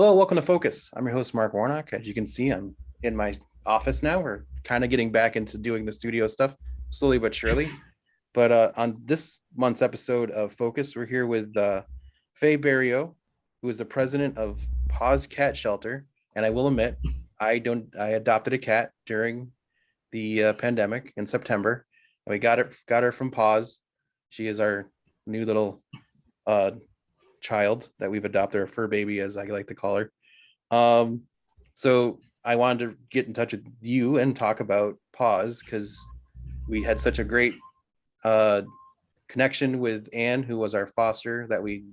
Hello, welcome to Focus. I'm your host, Mark Warnock. As you can see, I'm in my office now. We're kind of getting back into doing the studio stuff slowly but surely. But on this month's episode of Focus, we're here with Beriau, who is the president of PAWS Cat Shelter. And I will admit, I adopted a cat during the pandemic in September. And we got her from PAWS. She is our new little child that we've adopted, our fur baby, as I like to call her. So I wanted to get in touch with you and talk about PAWS because we had such a great connection with Anne, who was our foster that we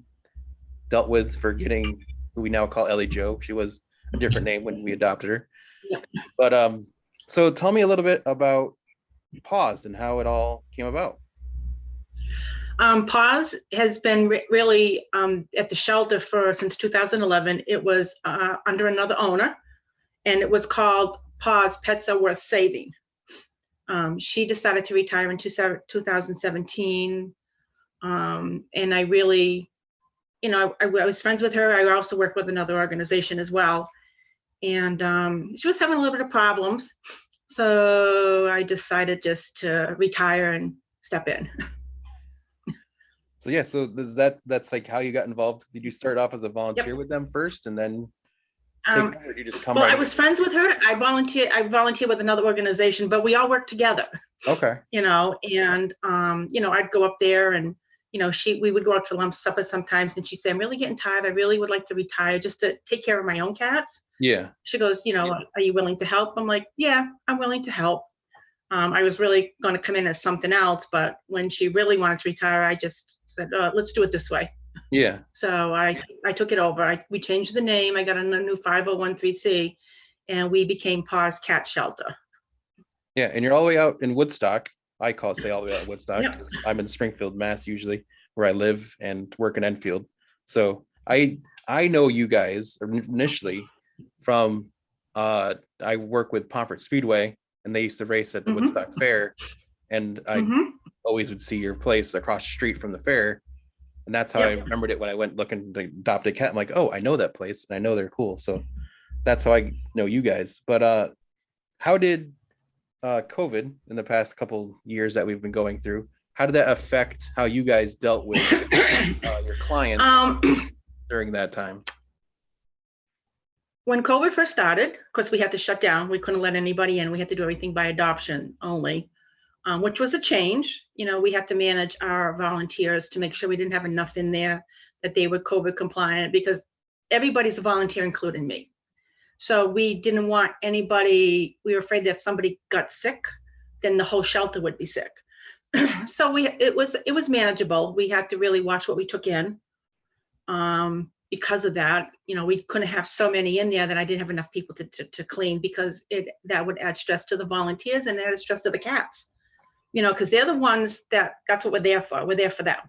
dealt with for getting, who we now call Ellie Joe. She was a different name when we adopted her. Yep. But so tell me a little bit about PAWS and how it all came about. PAWS has been really at the shelter since 2011. It was under another owner, and it was called PAWS Pets Are Worth Saving. She decided to retire in 2017, and I really, I was friends with her. I also worked with another organization as well, and she was having a little bit of problems, so I decided just to retire and step in. So yeah, so that's like how you got involved. Did you start off as a volunteer with them first, and then or did you just come? Well, I was friends with her. I volunteered with another organization, but we all worked together. Okay. And I'd go up there, and we would go out for lunch, supper sometimes, and she'd say, "I'm really getting tired. I really would like to retire just to take care of my own cats." Yeah. She goes, "Are you willing to help?" I'm like, "Yeah, I'm willing to help." I was really going to come in as something else, but when she really wanted to retire, I just said, let's do it this way. Yeah. So I took it over. We changed the name. I got a new 501(c), and we became PAWS Cat Shelter. Yeah, and you're all the way out in Woodstock. I say all the way out in Woodstock. Yep. I'm in Springfield, Mass, usually, where I live and work in Enfield. So I know you guys initially from I work with Pomfret Speedway, and they used to race at the Woodstock Fair, and I always would see your place across the street from the fair, and that's how I remembered it when I went looking to adopt a cat. I'm like, oh, I know that place, and I know they're cool. So that's how I know you guys. But how did COVID in the past couple years that we've been going through, how did that affect how you guys dealt with your clients during that time? When COVID first started, because we had to shut down, we couldn't let anybody in. We had to do everything by adoption only, which was a change. We had to manage our volunteers to make sure we didn't have enough in there, that they were COVID compliant, because everybody's a volunteer, including me. So we didn't want anybody, we were afraid that if somebody got sick, then the whole shelter would be sick. So it was manageable. We had to really watch what we took in. Because of that, we couldn't have so many in there that I didn't have enough people to clean, because that would add stress to the volunteers and add stress to the cats, because they're the ones that's what we're there for. We're there for them.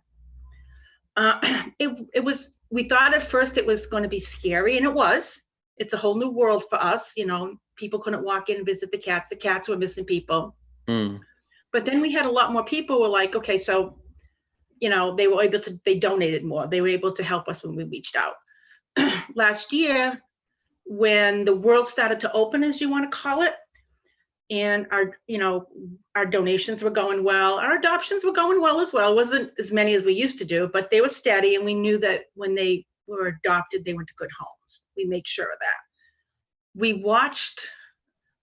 We thought at first it was going to be scary, and it was. It's a whole new world for us. People couldn't walk in and visit the cats. The cats were missing people. But then we had a lot more people who were like, okay, so they donated more. They were able to help us when we reached out. Last year, when the world started to open, as you want to call it, and our donations were going well, our adoptions were going well as well. It wasn't as many as we used to do, but they were steady, and we knew that when they were adopted, they went to good homes. We made sure of that. We watched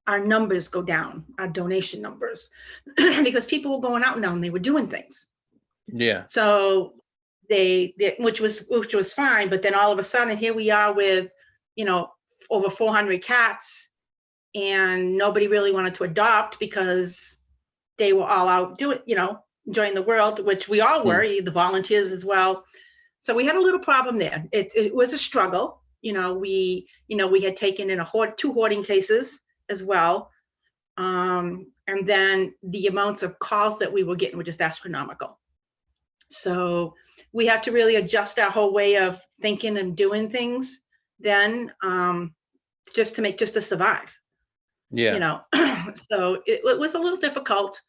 our numbers go down, our donation numbers, because people were going out now and they were doing things. Yeah. So which was fine, but then all of a sudden here we are with, over 400 cats, and nobody really wanted to adopt because they were all out doing, enjoying the world, which we all were, the volunteers as well. So we had a little problem there. It was a struggle. We had taken in 2 hoarding cases as well. And then the amounts of calls that we were getting were just astronomical. So we had to really adjust our whole way of thinking and doing things then, just to survive. Yeah. So it was a little difficult.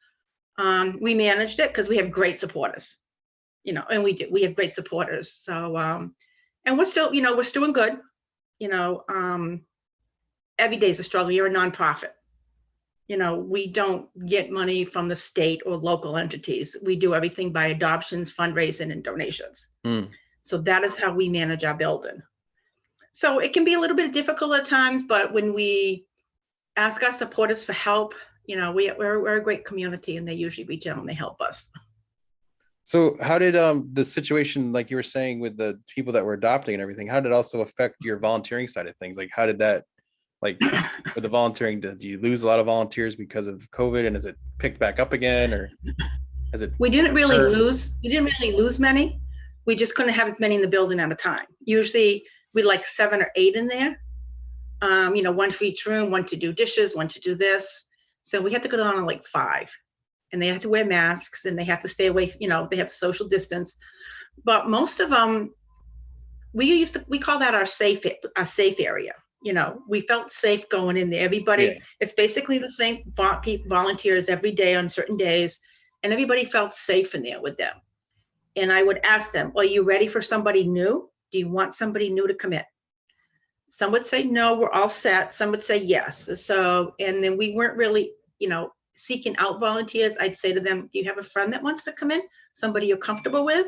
We managed it because we have great supporters, and we have great supporters. So, and we're still, we're doing good. every day is a struggle. You're a nonprofit. We don't get money from the state or local entities. We do everything by adoptions, fundraising, and donations. So that is how we manage our building. So it can be a little bit difficult at times, but when we ask our supporters for help, we're a great community, and they usually reach out and they help us. So how did the situation, like you were saying, with the people that were adopting and everything, how did it also affect your volunteering side of things? Like, how did that, like, with the volunteering, did you lose a lot of volunteers because of COVID, and is it picked back up again, or is it? We didn't really lose many. We just couldn't have as many in the building at a time. Usually we like 7 or 8 in there. One for each room, one to do dishes, one to do this. So we had to go down to like 5, and they have to wear masks, and they have to stay away. They have to social distance. But most of them, we call that our safe area. We felt safe going in there. Everybody, It's basically the same volunteers every day on certain days, and everybody felt safe in there with them. And I would ask them, are you ready for somebody new? Do you want somebody new to come in? Some would say, no, we're all set. Some would say yes. So, and then we weren't really, seeking out volunteers. I'd say to them, do you have a friend that wants to come in? Somebody you're comfortable with?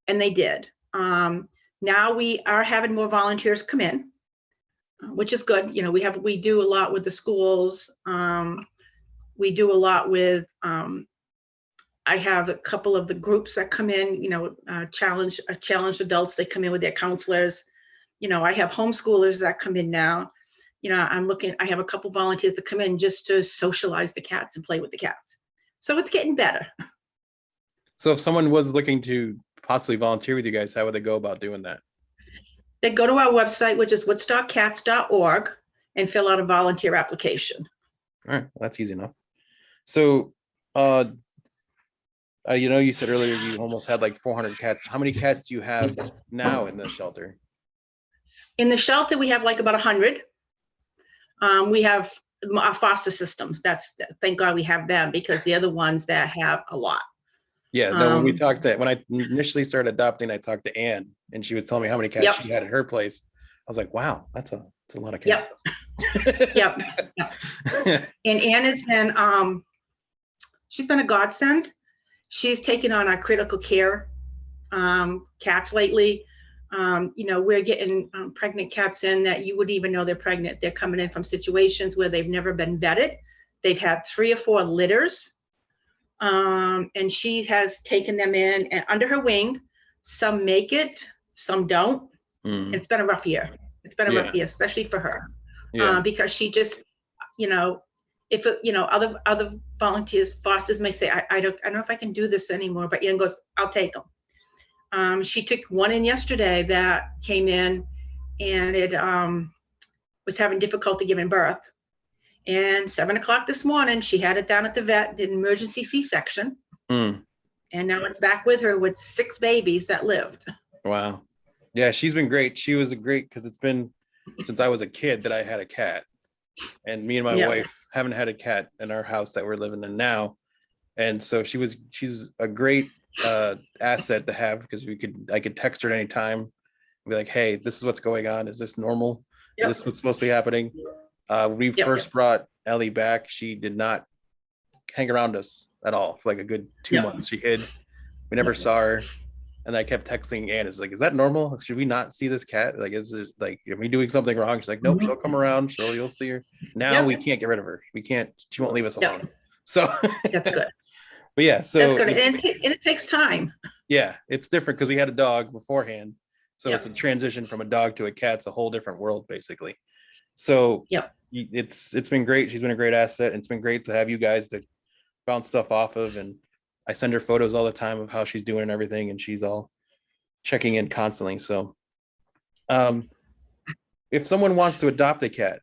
And they did. Now we are having more volunteers come in, which is good. We do a lot with the schools. We do a lot with, I have a couple of the groups that come in, challenged adults. They come in with their counselors. I have homeschoolers that come in now. I have a couple volunteers that come in just to socialize the cats and play with the cats. So it's getting better. So if someone was looking to possibly volunteer with you guys, how would they go about doing that? They go to our website, which is woodstockcats.org, and fill out a volunteer application. All right, well, that's easy enough. So, you said earlier you almost had like 400 cats. How many cats do you have now in the shelter? In the shelter, we have like about 100. We have our foster systems. Thank God we have them, because they're the ones that have a lot. Yeah, no, when I initially started adopting, I talked to Anne, and she was telling me how many cats she had at her place. I was like, wow, that's a lot of cats. Yep. And Anne has been, she's been a godsend. She's taken on our critical care cats lately. We're getting pregnant cats in that you wouldn't even know they're pregnant. They're coming in from situations where they've never been vetted. They've had 3 or 4 litters. And she has taken them in and under her wing. Some make it, some don't. It's been a rough year. It's been a rough year, especially for her, because she just, if other volunteers, fosters may say, I don't know if I can do this anymore. But Ian goes, I'll take them. She took one in yesterday that came in, and it was having difficulty giving birth. And 7 o'clock this morning, she had it down at the vet, did an emergency C-section. And now it's back with her with 6 babies that lived. Wow. Yeah, she's been great. She was great because it's been since I was a kid that I had a cat. And me and my wife haven't had a cat in our house that we're living in now. And so she's a great asset to have, because I could text her at any time and be like, hey, this is what's going on. Is this normal? Is this what's supposed to be happening? We first brought Ellie back. She did not hang around us at all for like a good 2 months. She hid. We never saw her. And I kept texting Anne. It's like, is that normal? Should we not see this cat? Like, is it like, are we doing something wrong? She's like, nope, she'll come around. You'll see her. Now we can't get rid of her. We can't. She won't leave us alone. So that's good. But yeah, so that's good. And it takes time. Yeah, it's different because we had a dog beforehand. So it's a transition from a dog to a cat. It's a whole different world, basically. So it's been great. She's been a great asset. And it's been great to have you guys to bounce stuff off of. And I send her photos all the time of how she's doing and everything. And she's all checking in constantly. So if someone wants to adopt a cat,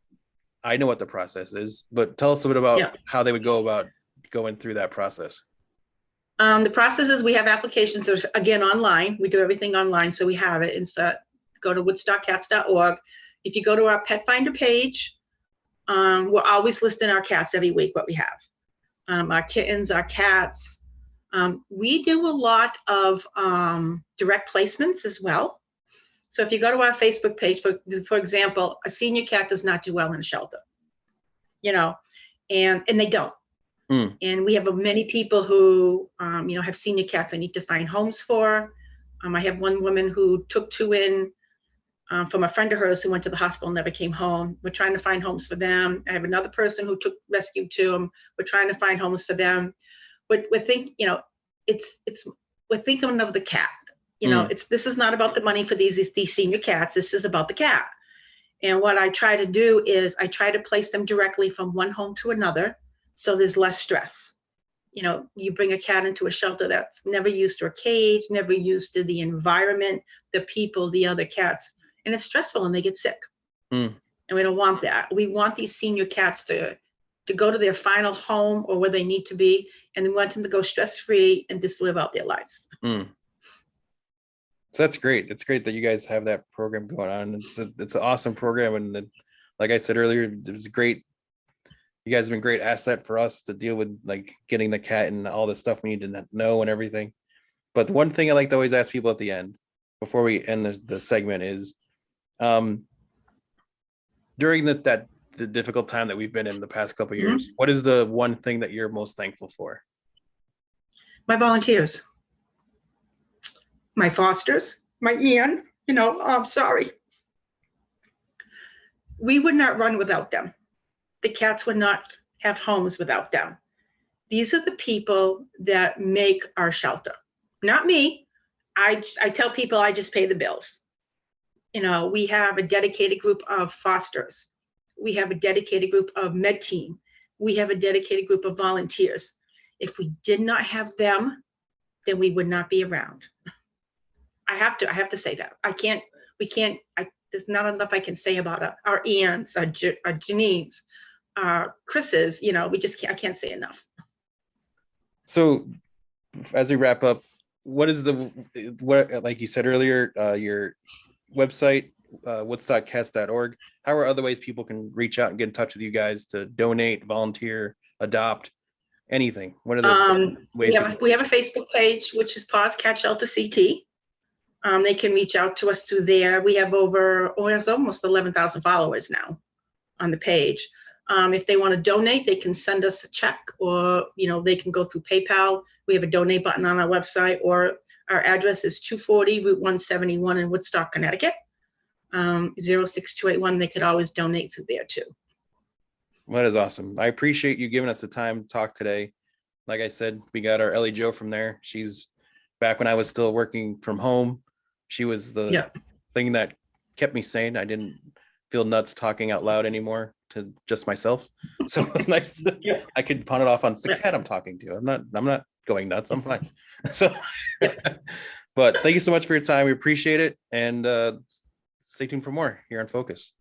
I know what the process is, but tell us a bit about how they would go about going through that process. The process is we have applications. There's, again, online. We do everything online, so we have it. And so go to woodstockcats.org. If you go to our pet finder page, we're always listing our cats every week, what we have. Our kittens, our cats. We do a lot of direct placements as well. So if you go to our Facebook page, for example, a senior cat does not do well in a shelter, you know, and they don't. And we have many people who, you know, have senior cats I need to find homes for. I have one woman who took 2 in from a friend of hers who went to the hospital and never came home. We're trying to find homes for them. I have another person who rescued 2. We're trying to find homes for them. We're thinking of the cat. You know, this is not about the money for these senior cats. This is about the cat. And what I try to do is I try to place them directly from one home to another, so there's less stress. You know, you bring a cat into a shelter that's never used to a cage, never used to the environment, the people, the other cats, and it's stressful and they get sick. And we don't want that. We want these senior cats to go to their final home or where they need to be, and we want them to go stress-free and just live out their lives. So that's great. It's great that you guys have that program going on. It's an awesome program, and like I said earlier, it was great. You guys have been a great asset for us to deal with, like getting the cat and all the stuff we need to know and everything. But the one thing I like to always ask people at the end before we end the segment is, during the difficult time that we've been in the past couple of years, what is the one thing that you're most thankful for? My volunteers, my fosters, my Ian, you know, I'm sorry. We would not run without them. The cats would not have homes without them. These are the people that make our shelter, not me. I tell people I just pay the bills. You know, we have a dedicated group of fosters. We have a dedicated group of med team. We have a dedicated group of volunteers. If we did not have them, then we would not be around. I have to say that. There's not enough I can say about our Ians, our Janines, Chris's, you know, I can't say enough. So as we wrap up, what like you said earlier, your website, woods.cats.org, how are other ways people can reach out and get in touch with you guys to donate, volunteer, adopt, anything? What are the ways? We have a Facebook page, which is PAWS Cat Shelter CT. They can reach out to us through there. We have it's almost 11,000 followers now on the page. If they want to donate, they can send us a check, or, you know, they can go through PayPal. We have a donate button on our website, or our address is 240 Route 171 in Woodstock, Connecticut, 06281. They could always donate through there too. That is awesome. I appreciate you giving us the time to talk today. Like I said, we got our Ellie Jo from there. She's back when I was still working from home. She was the thing that kept me sane. I didn't feel nuts talking out loud anymore to just myself. So it was nice. I could pawn it off on the cat I'm talking to. I'm not going nuts. I'm fine. So, but thank you so much for your time. We appreciate it. And stay tuned for more here on Focus.